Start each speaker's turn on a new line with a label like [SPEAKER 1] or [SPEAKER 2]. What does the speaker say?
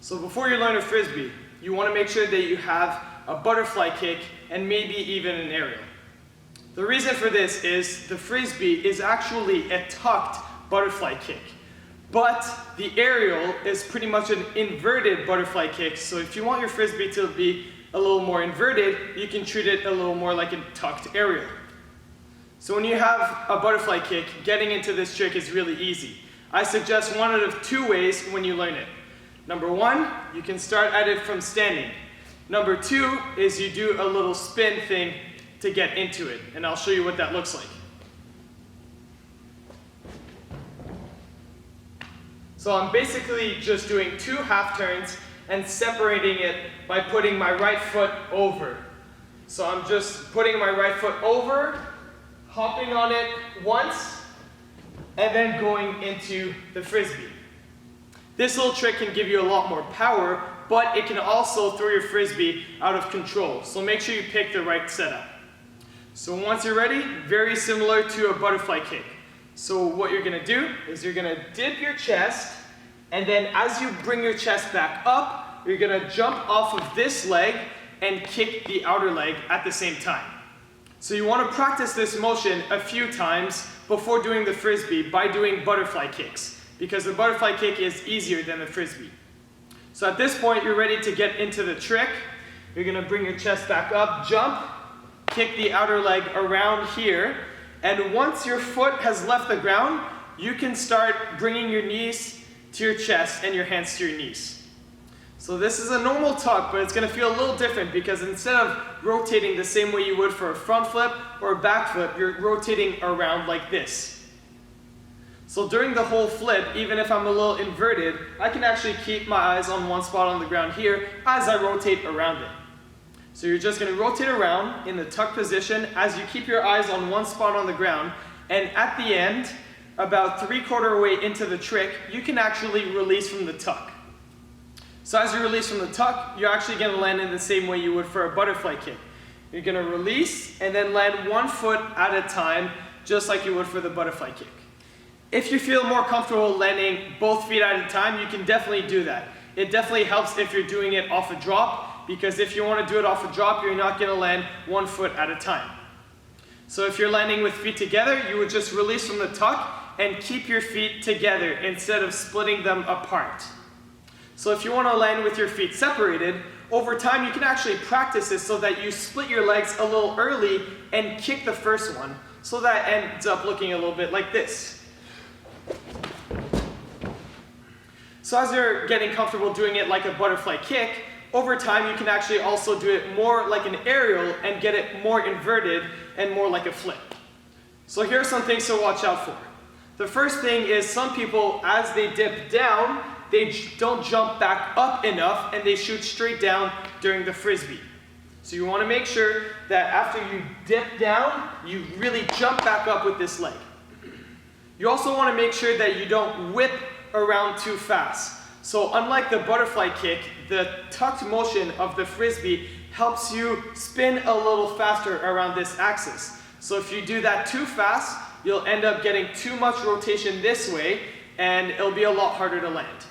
[SPEAKER 1] So before you learn a Frisbee, you want to make sure that you have a butterfly kick and maybe even an aerial. The reason for this is the Frisbee is actually a tucked butterfly kick, but the aerial is pretty much an inverted butterfly kick. So if you want your Frisbee to be a little more inverted, you can treat it a little more like a tucked aerial. So when you have a butterfly kick, getting into this trick is really easy. I suggest one out of two ways when you learn it. Number one, you can start at it from standing. Number two is you do a little spin thing to get into it, and I'll show you what that looks like. So I'm basically just doing two half turns and separating it by putting my right foot over. So I'm just putting my right foot over, hopping on it once, and then going into the Frisbee. This little trick can give you a lot more power, but it can also throw your Frisbee out of control. So make sure you pick the right setup. So once you're ready, very similar to a butterfly kick. So what you're gonna do is you're gonna dip your chest, and then as you bring your chest back up, you're gonna jump off of this leg and kick the outer leg at the same time. So you wanna practice this motion a few times before doing the Frisbee by doing butterfly kicks, because the butterfly kick is easier than the Frisbee. So at this point, you're ready to get into the trick. You're gonna bring your chest back up, jump, kick the outer leg around here, and once your foot has left the ground, you can start bringing your knees to your chest and your hands to your knees. So this is a normal tuck, but it's gonna feel a little different because instead of rotating the same way you would for a front flip or a back flip, you're rotating around like this. So during the whole flip, even if I'm a little inverted, I can actually keep my eyes on one spot on the ground here as I rotate around it. So you're just gonna rotate around in the tuck position as you keep your eyes on one spot on the ground, and at the end, about 3/4 way into the trick, you can actually release from the tuck. So as you release from the tuck, you're actually gonna land in the same way you would for a butterfly kick. You're gonna release and then land one foot at a time, just like you would for the butterfly kick. If you feel more comfortable landing both feet at a time, you can definitely do that. It definitely helps if you're doing it off a drop, because if you want to do it off a drop, you're not going to land one foot at a time. So if you're landing with feet together, you would just release from the tuck and keep your feet together instead of splitting them apart. So if you want to land with your feet separated, over time you can actually practice this so that you split your legs a little early and kick the first one, so that ends up looking a little bit like this. So as you're getting comfortable doing it like a butterfly kick, over time you can actually also do it more like an aerial and get it more inverted and more like a flip. So here are some things to watch out for. The first thing is some people, as they dip down, they don't jump back up enough and they shoot straight down during the Frisbee. So you want to make sure that after you dip down, you really jump back up with this leg. You also want to make sure that you don't whip around too fast. So unlike the butterfly kick, the tucked motion of the Frisbee helps you spin a little faster around this axis. So if you do that too fast, you'll end up getting too much rotation this way, and it'll be a lot harder to land.